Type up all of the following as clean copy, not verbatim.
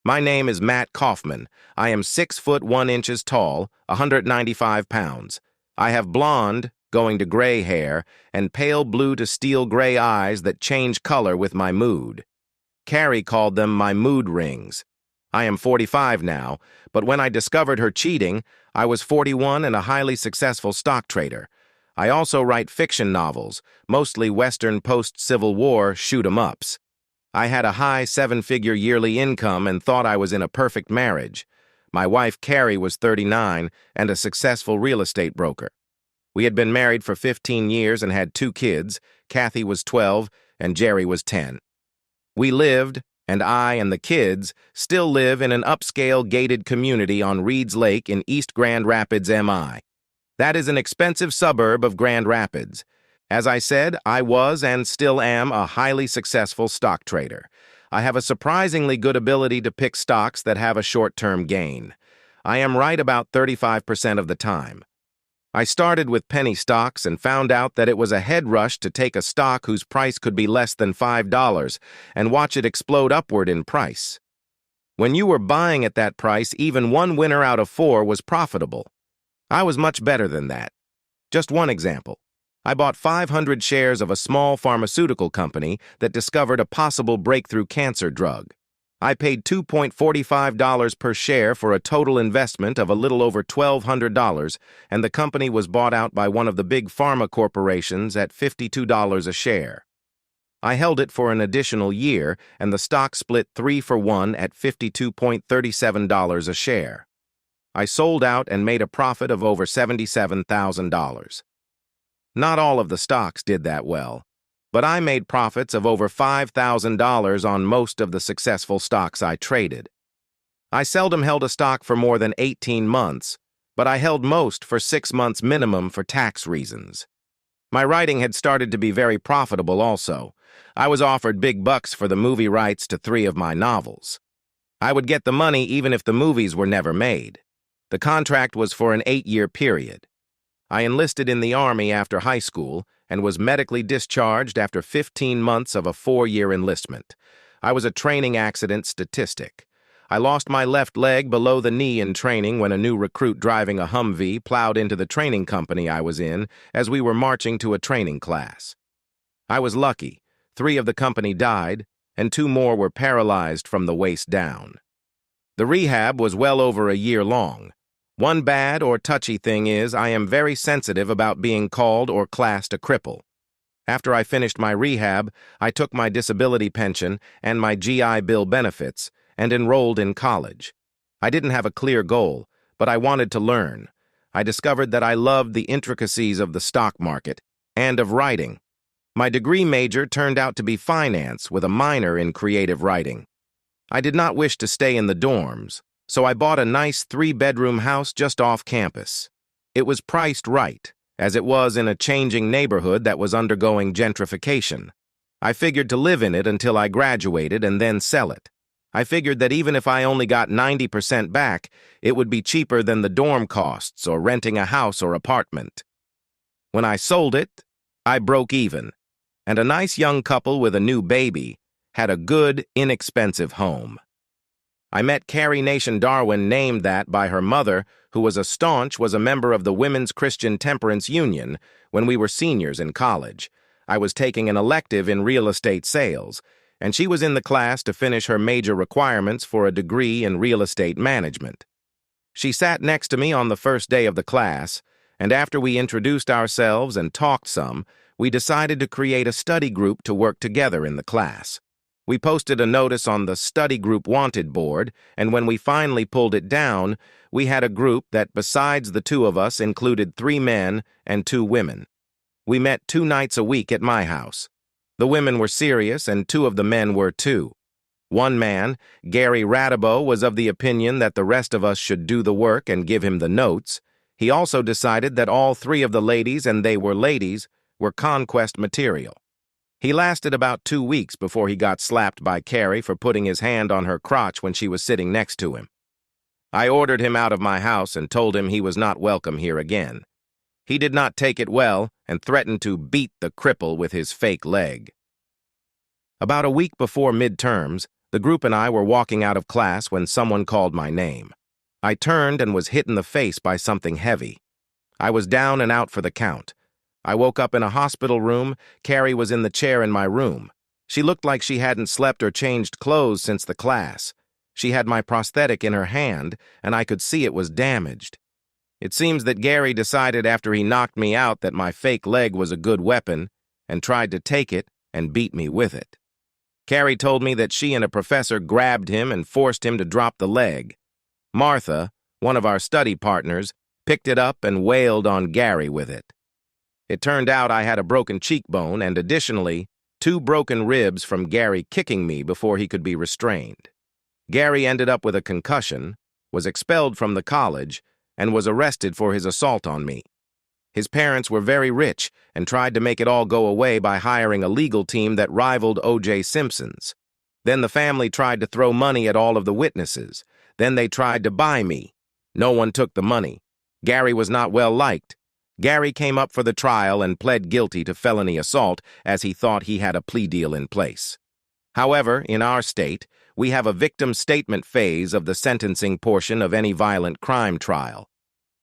My name is Matt Kaufman. I am 6 foot 1 inches tall, 195 pounds. I have blonde, going to gray hair, and pale blue to steel gray eyes that change color with my mood. Carrie called them my mood rings. I am 45 now, but when I discovered her cheating, I was 41 and a highly successful stock trader. I also write fiction novels, mostly Western post-Civil War shoot-'em-ups. I had a high 7-figure yearly income and thought I was in a perfect marriage. My wife, Carrie, was 39 and a successful real estate broker. We had been married for 15 years and had 2 kids. Kathy was 12 and Jerry was 10. We lived, and I and the kids still live in an upscale gated community on Reeds Lake in East Grand Rapids, MI. That is an expensive suburb of Grand Rapids. As I said, I was and still am a highly successful stock trader. I have a surprisingly good ability to pick stocks that have a short-term gain. I am right about 35% of the time. I started with penny stocks and found out that it was a head rush to take a stock whose price could be less than $5 and watch it explode upward in price. When you were buying at that price, even one winner out of 4 was profitable. I was much better than that. Just one example. I bought 500 shares of a small pharmaceutical company that discovered a possible breakthrough cancer drug. I paid $2.45 per share for a total investment of a little over $1,200, and the company was bought out by one of the big pharma corporations at $52 a share. I held it for an additional year, and the stock split 3-for-1 at $52.37 a share. I sold out and made a profit of over $77,000. Not all of the stocks did that well, but I made profits of over $5,000 on most of the successful stocks I traded. I seldom held a stock for more than 18 months, but I held most for 6 months minimum for tax reasons. My writing had started to be very profitable also. I was offered big bucks for the movie rights to 3 of my novels. I would get the money even if the movies were never made. The contract was for an 8-year period. I enlisted in the Army after high school and was medically discharged after 15 months of a 4-year enlistment. I was a training accident statistic. I lost my left leg below the knee in training when a new recruit driving a Humvee plowed into the training company I was in as we were marching to a training class. I was lucky. 3 of the company died, and 2 more were paralyzed from the waist down. The rehab was well over a year long. One bad or touchy thing is I am very sensitive about being called or classed a cripple. After I finished my rehab, I took my disability pension and my GI Bill benefits and enrolled in college. I didn't have a clear goal, but I wanted to learn. I discovered that I loved the intricacies of the stock market and of writing. My degree major turned out to be finance with a minor in creative writing. I did not wish to stay in the dorms, so I bought a nice 3-bedroom house just off campus. It was priced right, as it was in a changing neighborhood that was undergoing gentrification. I figured to live in it until I graduated and then sell it. I figured that even if I only got 90% back, it would be cheaper than the dorm costs or renting a house or apartment. When I sold it, I broke even, and a nice young couple with a new baby had a good, inexpensive home. I met Carrie Nation Darwin, named that by her mother, who was a member of the Women's Christian Temperance Union when we were seniors in college. I was taking an elective in real estate sales, and she was in the class to finish her major requirements for a degree in real estate management. She sat next to me on the first day of the class, and after we introduced ourselves and talked some, we decided to create a study group to work together in the class. We posted a notice on the study group wanted board, and when we finally pulled it down, we had a group that, besides the 2 of us, included 3 men and 2 women. We met 2 nights a week at my house. The women were serious, and 2 of the men were too. One man, Gary Radabow, was of the opinion that the rest of us should do the work and give him the notes. He also decided that all 3 of the ladies, and they were ladies, were conquest material. He lasted about 2 weeks before he got slapped by Carrie for putting his hand on her crotch when she was sitting next to him. I ordered him out of my house and told him he was not welcome here again. He did not take it well and threatened to beat the cripple with his fake leg. About a week before midterms, The group and I were walking out of class when someone called my name. I turned and was hit in the face by something heavy. I was down and out for the count. I woke up in a hospital room. Carrie was in the chair in my room. She looked like she hadn't slept or changed clothes since the class. She had my prosthetic in her hand, and I could see it was damaged. It seems that Gary decided after he knocked me out that my fake leg was a good weapon and tried to take it and beat me with it. Carrie told me that she and a professor grabbed him and forced him to drop the leg. Martha, one of our study partners, picked it up and wailed on Gary with it. It turned out I had a broken cheekbone and, additionally, 2 broken ribs from Gary kicking me before he could be restrained. Gary ended up with a concussion, was expelled from the college, and was arrested for his assault on me. His parents were very rich and tried to make it all go away by hiring a legal team that rivaled O.J. Simpson's. Then the family tried to throw money at all of the witnesses. Then they tried to buy me. No one took the money. Gary was not well liked. Gary came up for the trial and pled guilty to felony assault as he thought he had a plea deal in place. However, in our state, we have a victim statement phase of the sentencing portion of any violent crime trial.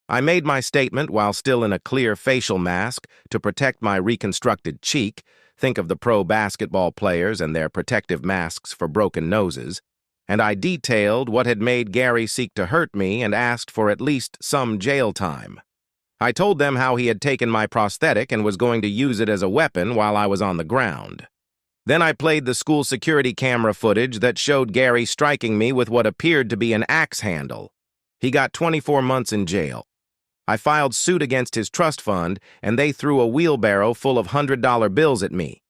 I made my statement while still in a clear facial mask to protect my reconstructed cheek. Think of the pro basketball players and their protective masks for broken noses. And I detailed what had made Gary seek to hurt me and asked for at least some jail time. I told them how he had taken my prosthetic and was going to use it as a weapon while I was on the ground. Then I played the school security camera footage that showed Gary striking me with what appeared to be an axe handle. He got 24 months in jail. I filed suit against his trust fund, and they threw a wheelbarrow full of $100 bills at me.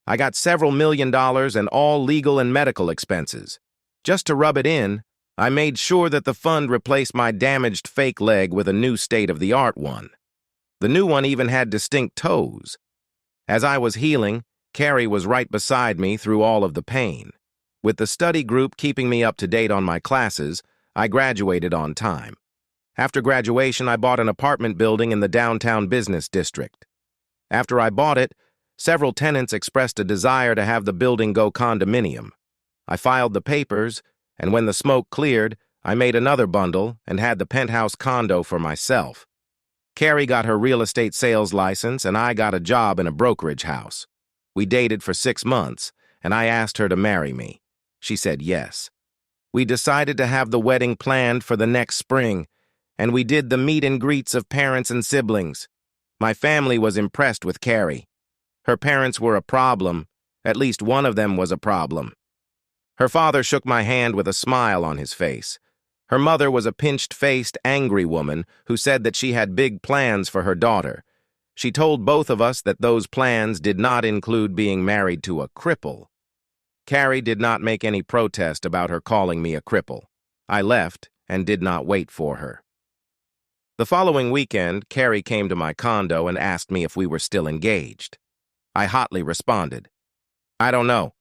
I got several $1,000,000 and all legal and medical expenses. Just to rub it in, I made sure that the fund replaced my damaged fake leg with a new state-of-the-art one. The new one even had distinct toes. As I was healing, Carrie was right beside me through all of the pain. With the study group keeping me up to date on my classes, I graduated on time. After graduation, I bought an apartment building in the downtown business district. After I bought it, several tenants expressed a desire to have the building go condominium. I filed the papers, and when the smoke cleared, I made another bundle and had the penthouse condo for myself. Carrie got her real estate sales license, and I got a job in a brokerage house. We dated for 6 months, and I asked her to marry me. She said yes. We decided to have the wedding planned for the next spring, and we did the meet and greets of parents and siblings. My family was impressed with Carrie. Her parents were a problem. At least one of them was a problem. Her father shook my hand with a smile on his face. Her mother was a pinched-faced, angry woman who said that she had big plans for her daughter. She told both of us that those plans did not include being married to a cripple. Carrie did not make any protest about her calling me a cripple. I left and did not wait for her. The following weekend, Carrie came to my condo and asked me if we were still engaged. I hotly responded, "I don't know.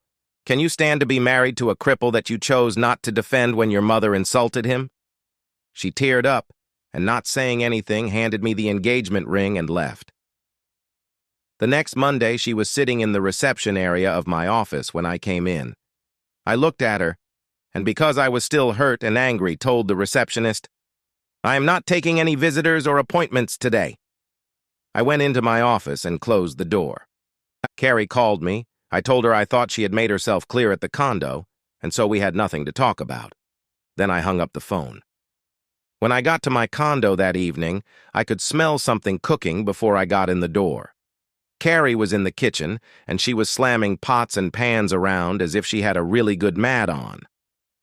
Can you stand to be married to a cripple that you chose not to defend when your mother insulted him?" She teared up and, not saying anything, handed me the engagement ring and left. The next Monday, she was sitting in the reception area of my office when I came in. I looked at her, and because I was still hurt and angry, told the receptionist, "I am not taking any visitors or appointments today." I went into my office and closed the door. Carrie called me. I told her I thought she had made herself clear at the condo, and so we had nothing to talk about. Then I hung up the phone. When I got to my condo that evening, I could smell something cooking before I got in the door. Carrie was in the kitchen, and she was slamming pots and pans around as if she had a really good mat on.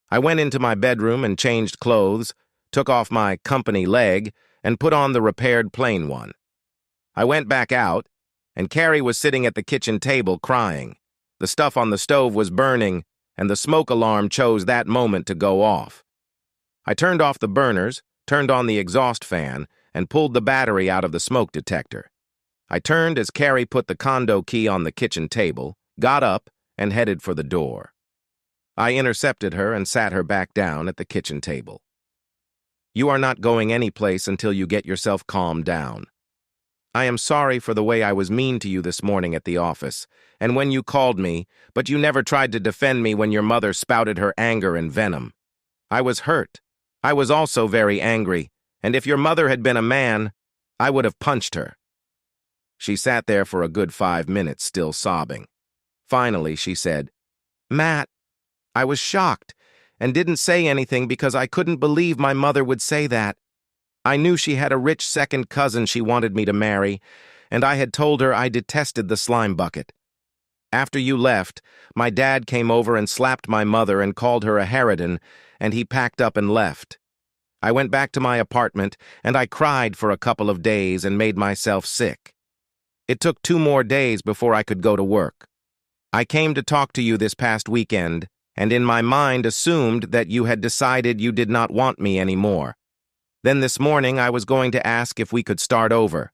I went into my bedroom and changed clothes, took off my company leg, and put on the repaired plain one. I went back out, and Carrie was sitting at the kitchen table crying. The stuff on the stove was burning, and the smoke alarm chose that moment to go off. I turned off the burners, turned on the exhaust fan, and pulled the battery out of the smoke detector. I turned as Carrie put the condo key on the kitchen table, got up, and headed for the door. I intercepted her and sat her back down at the kitchen table. "You are not going anyplace until you get yourself calmed down." I am sorry for the way I was mean to you this morning at the office, and when you called me, but you never tried to defend me when your mother spouted her anger and venom. I was hurt. I was also very angry, and if your mother had been a man, I would have punched her." She sat there for a good 5 minutes, still sobbing. Finally, she said, "Matt, I was shocked and didn't say anything because I couldn't believe my mother would say that. I knew she had a rich second cousin she wanted me to marry, and I had told her I detested the slime bucket. After you left, my dad came over and slapped my mother and called her a harridan, and he packed up and left. I went back to my apartment, and I cried for a couple of days and made myself sick. It took 2 more days before I could go to work. I came to talk to you this past weekend, and in my mind assumed that you had decided you did not want me anymore. Then this morning I was going to ask if we could start over.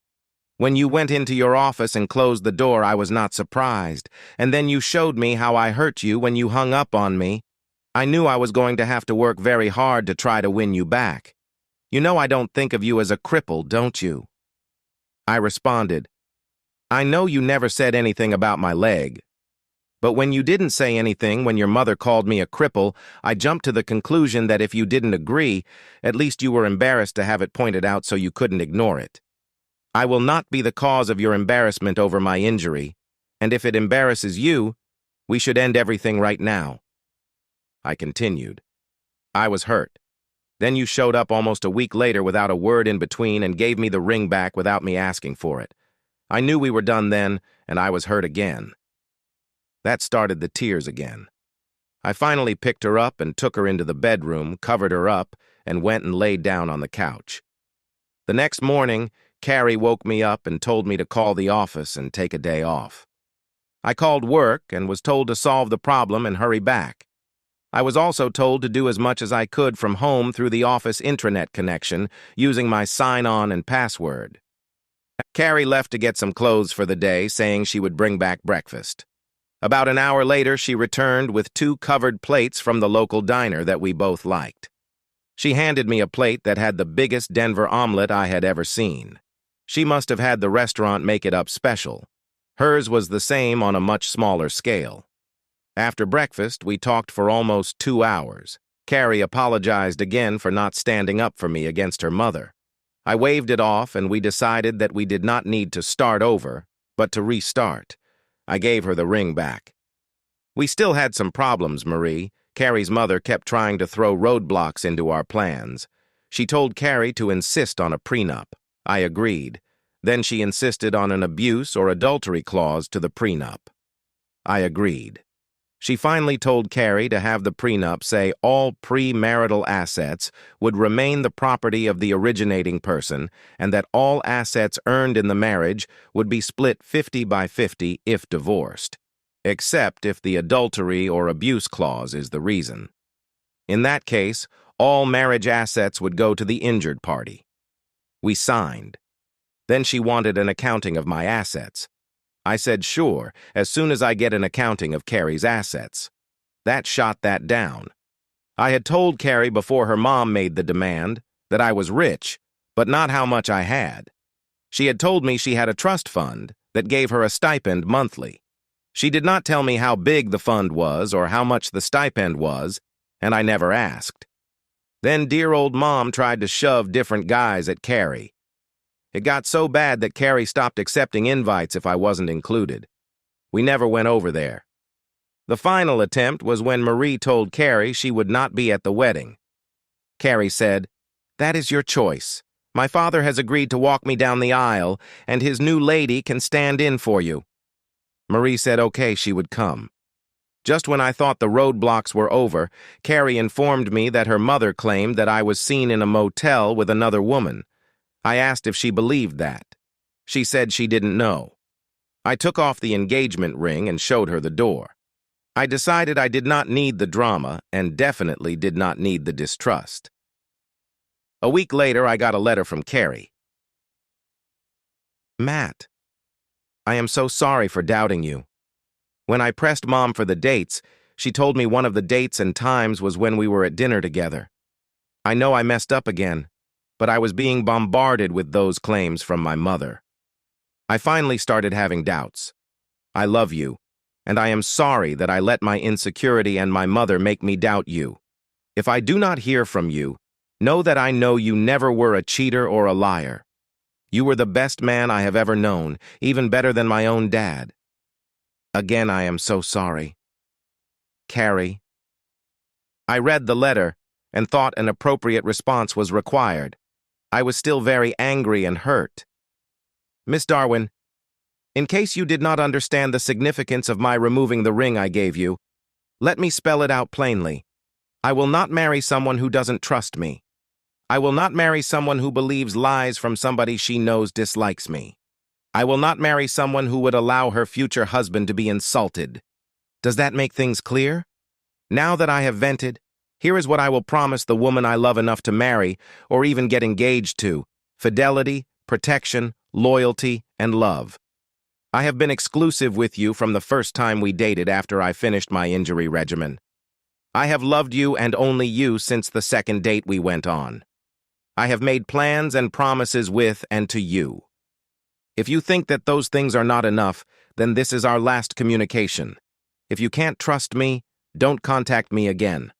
When you went into your office and closed the door, I was not surprised, and then you showed me how I hurt you when you hung up on me. I knew I was going to have to work very hard to try to win you back. You know I don't think of you as a cripple, don't you?" I responded, "I know you never said anything about my leg. But when you didn't say anything when your mother called me a cripple, I jumped to the conclusion that if you didn't agree, at least you were embarrassed to have it pointed out so you couldn't ignore it. I will not be the cause of your embarrassment over my injury, and if it embarrasses you, we should end everything right now." I continued, "I was hurt. Then you showed up almost a week later without a word in between and gave me the ring back without me asking for it. I knew we were done then, and I was hurt again." That started the tears again. I finally picked her up and took her into the bedroom, covered her up, and went and laid down on the couch. The next morning, Carrie woke me up and told me to call the office and take a day off. I called work and was told to solve the problem and hurry back. I was also told to do as much as I could from home through the office intranet connection, using my sign-on and password. Carrie left to get some clothes for the day, saying she would bring back breakfast. About an hour later, she returned with 2 covered plates from the local diner that we both liked. She handed me a plate that had the biggest Denver omelet I had ever seen. She must have had the restaurant make it up special. Hers was the same on a much smaller scale. After breakfast, we talked for almost 2 hours. Carrie apologized again for not standing up for me against her mother. I waved it off, and we decided that we did not need to start over, but to restart. I gave her the ring back. We still had some problems, Marie. Carrie's mother kept trying to throw roadblocks into our plans. She told Carrie to insist on a prenup. I agreed. Then she insisted on an abuse or adultery clause to the prenup. I agreed. She finally told Carrie to have the prenup say all premarital assets would remain the property of the originating person and that all assets earned in the marriage would be split 50-50 if divorced, except if the adultery or abuse clause is the reason. In that case, all marriage assets would go to the injured party. We signed. Then she wanted an accounting of my assets. I said sure, as soon as I get an accounting of Carrie's assets. That shot that down. I had told Carrie before her mom made the demand that I was rich, but not how much I had. She had told me she had a trust fund that gave her a stipend monthly. She did not tell me how big the fund was or how much the stipend was, and I never asked. Then dear old Mom tried to shove different guys at Carrie. It got so bad that Carrie stopped accepting invites if I wasn't included. We never went over there. The final attempt was when Marie told Carrie she would not be at the wedding. Carrie said, "That is your choice. My father has agreed to walk me down the aisle, and his new lady can stand in for you." Marie said okay, she would come. Just when I thought the roadblocks were over, Carrie informed me that her mother claimed that I was seen in a motel with another woman. I asked if she believed that. She said she didn't know. I took off the engagement ring and showed her the door. I decided I did not need the drama and definitely did not need the distrust. A week later, I got a letter from Carrie. "Matt, I am so sorry for doubting you. When I pressed Mom for the dates, she told me one of the dates and times was when we were at dinner together. I know I messed up again, but I was being bombarded with those claims from my mother. I finally started having doubts. I love you, and I am sorry that I let my insecurity and my mother make me doubt you. If I do not hear from you, know that I know you never were a cheater or a liar. You were the best man I have ever known, even better than my own dad. Again, I am so sorry. Carrie. I read the letter and thought an appropriate response was required. I was still very angry and hurt. Miss Darwin, in case you did not understand the significance of my removing the ring I gave you, let me spell it out plainly. I will not marry someone who doesn't trust me. I will not marry someone who believes lies from somebody she knows dislikes me. I will not marry someone who would allow her future husband to be insulted. Does that make things clear? Now that I have vented, here is what I will promise the woman I love enough to marry or even get engaged to: fidelity, protection, loyalty, and love. I have been exclusive with you from the first time we dated after I finished my injury regimen. I have loved you and only you since the second date we went on. I have made plans and promises with and to you. If you think that those things are not enough, then this is our last communication. If you can't trust me, don't contact me again.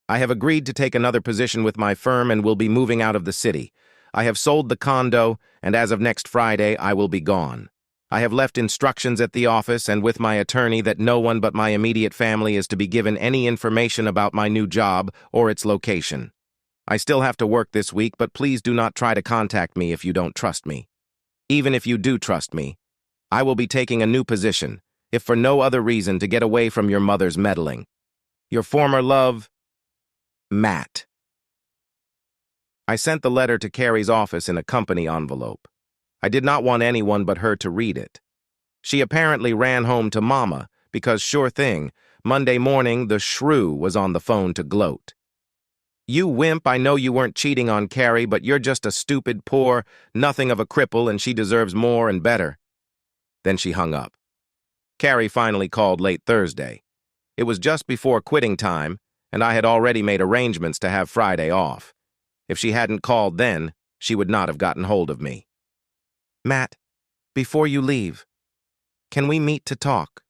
I have agreed to take another position with my firm and will be moving out of the city. I have sold the condo, and as of next Friday, I will be gone. I have left instructions at the office and with my attorney that no one but my immediate family is to be given any information about my new job or its location. I still have to work this week, but please do not try to contact me if you don't trust me. Even if you do trust me, I will be taking a new position, if for no other reason to get away from your mother's meddling. Your former love, Matt. I sent the letter to Carrie's office in a company envelope. I did not want anyone but her to read it. She apparently ran home to Mama because, sure thing, Monday morning the shrew was on the phone to gloat. You wimp, I know you weren't cheating on Carrie, but you're just a stupid, poor, nothing of a cripple, and she deserves more and better. Then she hung up. Carrie finally called late Thursday. It was just before quitting time, and I had already made arrangements to have Friday off. If she hadn't called then, she would not have gotten hold of me. Matt, before you leave, can we meet to talk?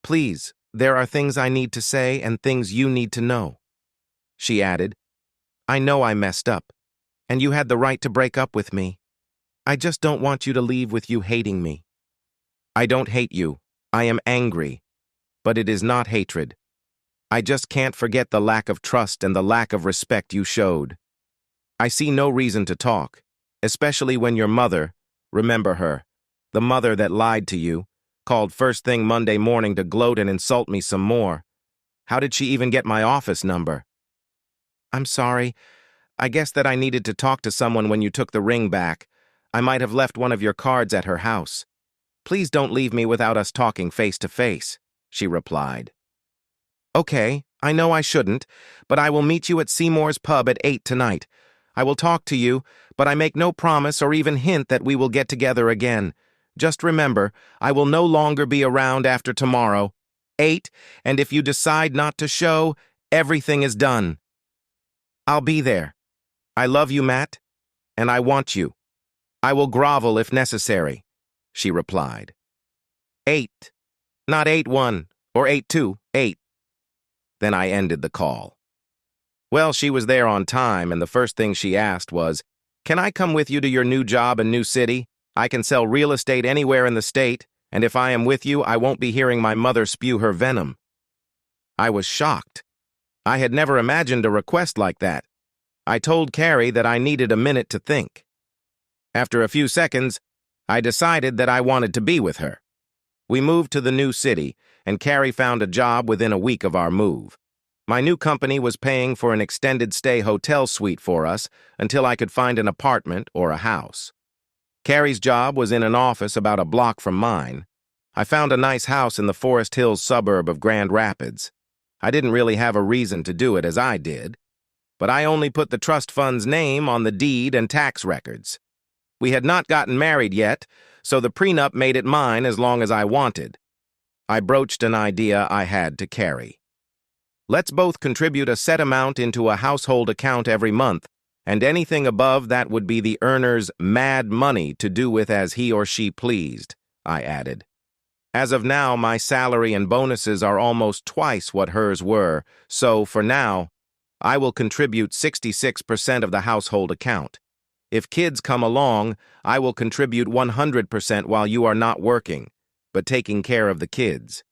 Please, there are things I need to say and things you need to know. She added, I know I messed up, and you had the right to break up with me. I just don't want you to leave with you hating me. I don't hate you. I am angry, but it is not hatred. I just can't forget the lack of trust and the lack of respect you showed. I see no reason to talk, especially when your mother, remember her, the mother that lied to you, called first thing Monday morning to gloat and insult me some more. How did she even get my office number? I'm sorry. I guess that I needed to talk to someone when you took the ring back. I might have left one of your cards at her house. Please don't leave me without us talking face to face, she replied. Okay, I know I shouldn't, but I will meet you at Seymour's pub at 8 tonight. I will talk to you, but I make no promise or even hint that we will get together again. Just remember, I will no longer be around after tomorrow. 8, and if you decide not to show, everything is done. I'll be there. I love you, Matt, and I want you. I will grovel if necessary, she replied. 8, not 8-1 or 8-2, 8. Then I ended the call. Well, she was there on time, and the first thing she asked was, Can I come with you to your new job and new city? I can sell real estate anywhere in the state, and if I am with you, I won't be hearing my mother spew her venom. I was shocked. I had never imagined a request like that. I told Carrie that I needed a minute to think. After a few seconds, I decided that I wanted to be with her. We moved to the new city, and Carrie found a job within a week of our move. My new company was paying for an extended stay hotel suite for us until I could find an apartment or a house. Carrie's job was in an office about a block from mine. I found a nice house in the Forest Hills suburb of Grand Rapids. I didn't really have a reason to do it as I did, but I only put the trust fund's name on the deed and tax records. We had not gotten married yet, so the prenup made it mine as long as I wanted. I broached an idea I had to Carrie. Let's both contribute a set amount into a household account every month, and anything above that would be the earner's mad money to do with as he or she pleased, I added. As of now, my salary and bonuses are almost twice what hers were, so, for now, I will contribute 66% of the household account. If kids come along, I will contribute 100% while you are not working, but taking care of the kids.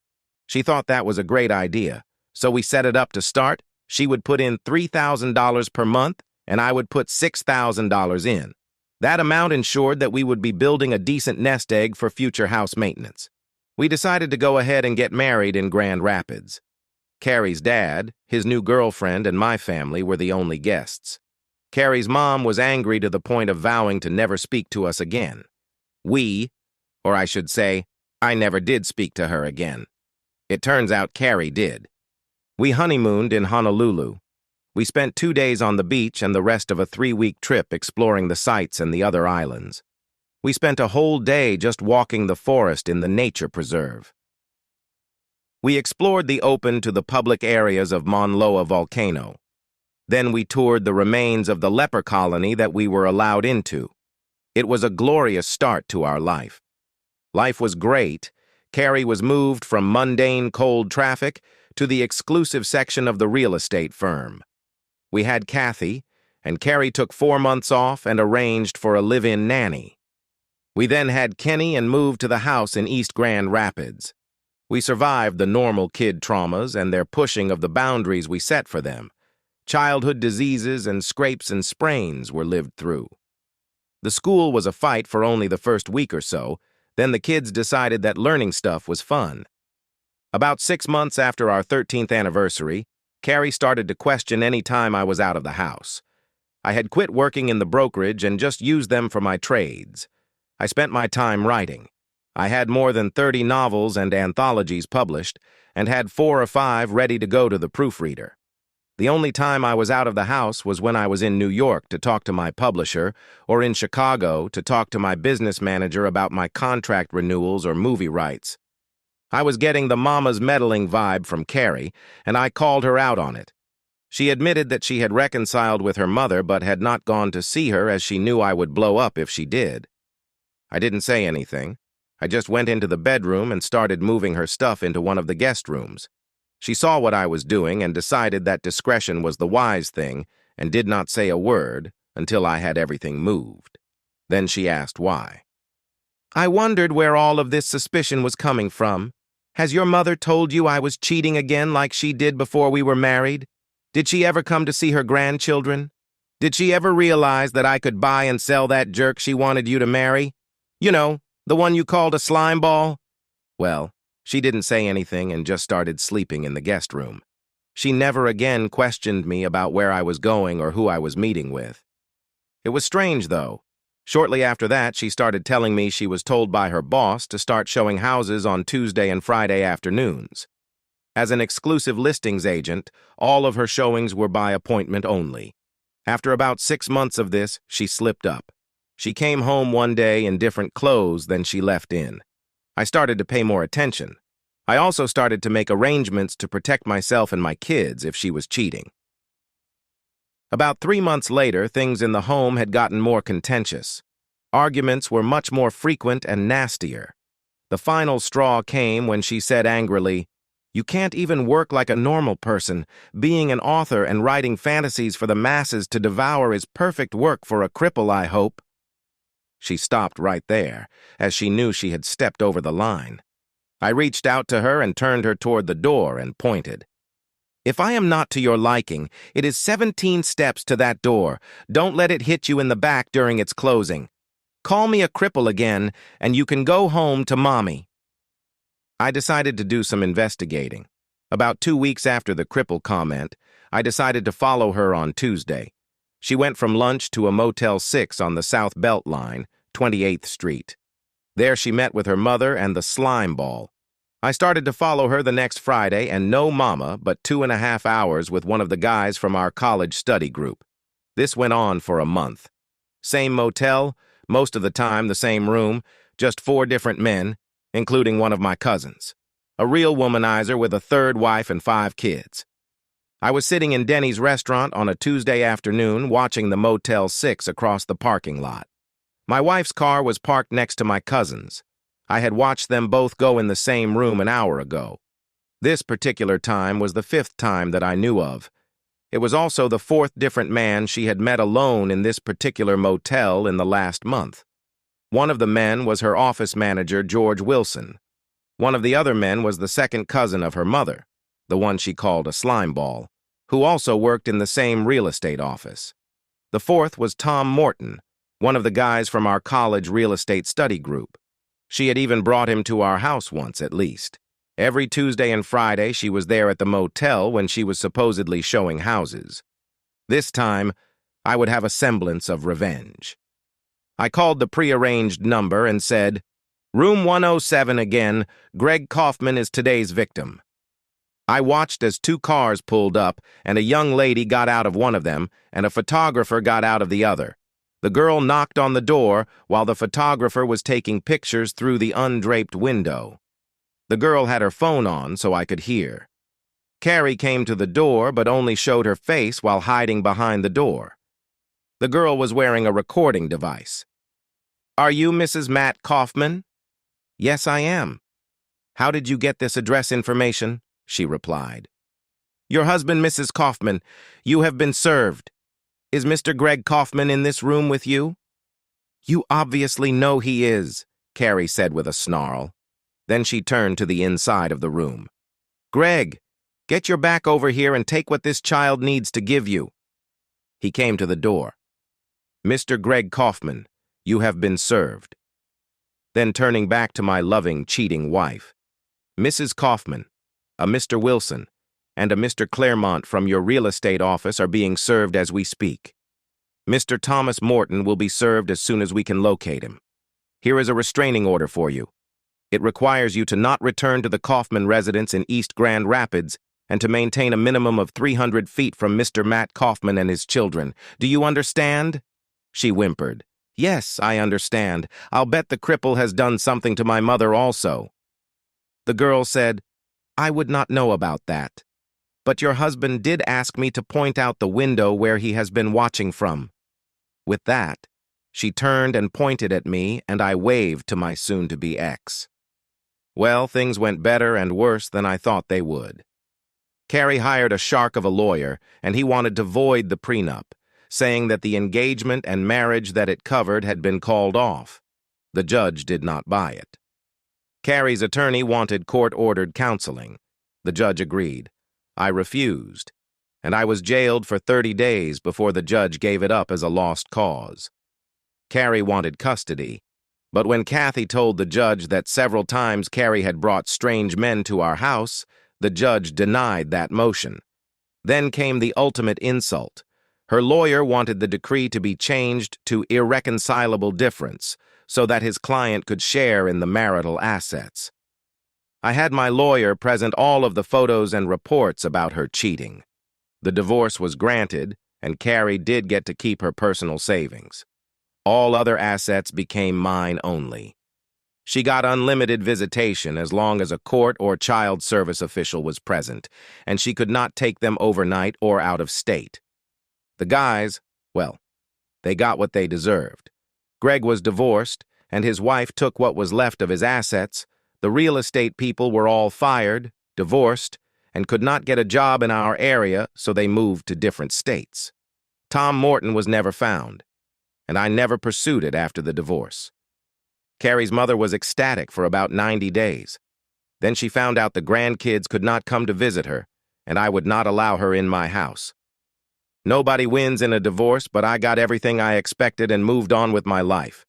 She thought that was a great idea, so we set it up to start. She would put in $3,000 per month, and I would put $6,000 in. That amount ensured that we would be building a decent nest egg for future house maintenance. We decided to go ahead and get married in Grand Rapids. Carrie's dad, his new girlfriend, and my family were the only guests. Carrie's mom was angry to the point of vowing to never speak to us again. Or I should say, I never did speak to her again. It turns out Carrie did. We honeymooned in Honolulu. We spent 2 days on the beach and the rest of a 3-week trip exploring the sights and the other islands. We spent a whole day just walking the forest in the nature preserve. We explored the open to the public areas of Mauna Loa volcano. Then we toured the remains of the leper colony that we were allowed into. It was a glorious start to our life. Life was great. Carrie was moved from mundane cold traffic to the exclusive section of the real estate firm. We had Kathy, and Carrie took 4 months off and arranged for a live-in nanny. We then had Kenny and moved to the house in East Grand Rapids. We survived the normal kid traumas and their pushing of the boundaries we set for them. Childhood diseases and scrapes and sprains were lived through. The school was a fight for only the first week or so, then the kids decided that learning stuff was fun. About 6 months after our 13th anniversary, Carrie started to question any time I was out of the house. I had quit working in the brokerage and just used them for my trades. I spent my time writing. I had more than 30 novels and anthologies published, and had 4 or 5 ready to go to the proofreader. The only time I was out of the house was when I was in New York to talk to my publisher, or in Chicago to talk to my business manager about my contract renewals or movie rights. I was getting the mama's meddling vibe from Carrie, and I called her out on it. She admitted that she had reconciled with her mother but had not gone to see her as she knew I would blow up if she did. I didn't say anything. I just went into the bedroom and started moving her stuff into one of the guest rooms. She saw what I was doing and decided that discretion was the wise thing and did not say a word until I had everything moved. Then she asked why. I wondered where all of this suspicion was coming from. Has your mother told you I was cheating again like she did before we were married? Did she ever come to see her grandchildren? Did she ever realize that I could buy and sell that jerk she wanted you to marry? You know, the one you called a slime ball? Well, she didn't say anything and just started sleeping in the guest room. She never again questioned me about where I was going or who I was meeting with. It was strange, though. Shortly after that, she started telling me she was told by her boss to start showing houses on Tuesday and Friday afternoons. As an exclusive listings agent, all of her showings were by appointment only. After about 6 months of this, she slipped up. She came home one day in different clothes than she left in. I started to pay more attention. I also started to make arrangements to protect myself and my kids if she was cheating. About 3 months later, things in the home had gotten more contentious. Arguments were much more frequent and nastier. The final straw came when she said angrily, "You can't even work like a normal person. Being an author and writing fantasies for the masses to devour is perfect work for a cripple, I hope." She stopped right there, as she knew she had stepped over the line. I reached out to her and turned her toward the door and pointed. "If I am not to your liking, it is 17 steps to that door. Don't let it hit you in the back during its closing. Call me a cripple again, and you can go home to Mommy." I decided to do some investigating. About 2 weeks after the cripple comment, I decided to follow her on Tuesday. She went from lunch to a Motel 6 on the South Belt Line, 28th Street. There she met with her mother and the slime ball. I started to follow her the next Friday, and no mama, but 2.5 hours with one of the guys from our college study group. This went on for a month. Same motel, most of the time the same room, just 4 different men, including one of my cousins. A real womanizer with a 3rd wife and 5 kids. I was sitting in Denny's restaurant on a Tuesday afternoon watching the Motel 6 across the parking lot. My wife's car was parked next to my cousin's. I had watched them both go in the same room an hour ago. This particular time was the 5th time that I knew of. It was also the 4th different man she had met alone in this particular motel in the last month. One of the men was her office manager, George Wilson. One of the other men was the second cousin of her mother, the one she called a slimeball, who also worked in the same real estate office. The 4th was Tom Morton, one of the guys from our college real estate study group. She had even brought him to our house once at least. Every Tuesday and Friday she was there at the motel when she was supposedly showing houses. This time, I would have a semblance of revenge. I called the prearranged number and said, "Room 107 again, Greg Kaufman is today's victim." I watched as 2 cars pulled up and a young lady got out of one of them and a photographer got out of the other. The girl knocked on the door while the photographer was taking pictures through the undraped window. The girl had her phone on so I could hear. Carrie came to the door but only showed her face while hiding behind the door. The girl was wearing a recording device. "Are you Mrs. Matt Kaufman?" "Yes, I am." "How did you get this address information?" she replied. "Your husband, Mrs. Kaufman, you have been served. Is Mr. Greg Kaufman in this room with you?" "You obviously know he is," Carrie said with a snarl. Then she turned to the inside of the room. "Greg, get your back over here and take what this child needs to give you." He came to the door. "Mr. Greg Kaufman, you have been served." Then turning back to my loving, cheating wife. "Mrs. Kaufman, a Mr. Wilson, and a Mr. Claremont from your real estate office are being served as we speak. Mr. Thomas Morton will be served as soon as we can locate him. Here is a restraining order for you. It requires you to not return to the Kaufman residence in East Grand Rapids and to maintain a minimum of 300 feet from Mr. Matt Kaufman and his children. Do you understand?" She whimpered. "Yes, I understand. I'll bet the cripple has done something to my mother also." The girl said, "I would not know about that. But your husband did ask me to point out the window where he has been watching from." With that, she turned and pointed at me, and I waved to my soon-to-be ex. Well, things went better and worse than I thought they would. Carrie hired a shark of a lawyer, and he wanted to void the prenup, saying that the engagement and marriage that it covered had been called off. The judge did not buy it. Carrie's attorney wanted court-ordered counseling. The judge agreed. I refused, and I was jailed for 30 days before the judge gave it up as a lost cause. Carrie wanted custody, but when Kathy told the judge that several times Carrie had brought strange men to our house, the judge denied that motion. Then came the ultimate insult. Her lawyer wanted the decree to be changed to irreconcilable difference so that his client could share in the marital assets. I had my lawyer present all of the photos and reports about her cheating. The divorce was granted, and Carrie did get to keep her personal savings. All other assets became mine only. She got unlimited visitation as long as a court or child service official was present, and she could not take them overnight or out of state. The guys, well, they got what they deserved. Greg was divorced, and his wife took what was left of his assets. The real estate people were all fired, divorced, and could not get a job in our area, so they moved to different states. Tom Morton was never found, and I never pursued it after the divorce. Carrie's mother was ecstatic for about 90 days. Then she found out the grandkids could not come to visit her, and I would not allow her in my house. Nobody wins in a divorce, but I got everything I expected and moved on with my life.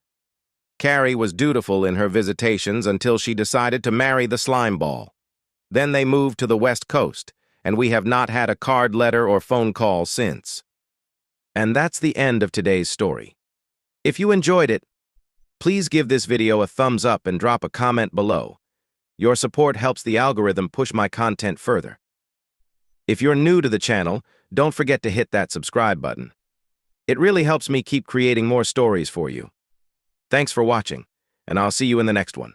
Carrie was dutiful in her visitations until she decided to marry the slimeball. Then they moved to the West Coast, and we have not had a card letter or phone call since. And that's the end of today's story. If you enjoyed it, please give this video a thumbs up and drop a comment below. Your support helps the algorithm push my content further. If you're new to the channel, don't forget to hit that subscribe button. It really helps me keep creating more stories for you. Thanks for watching, and I'll see you in the next one.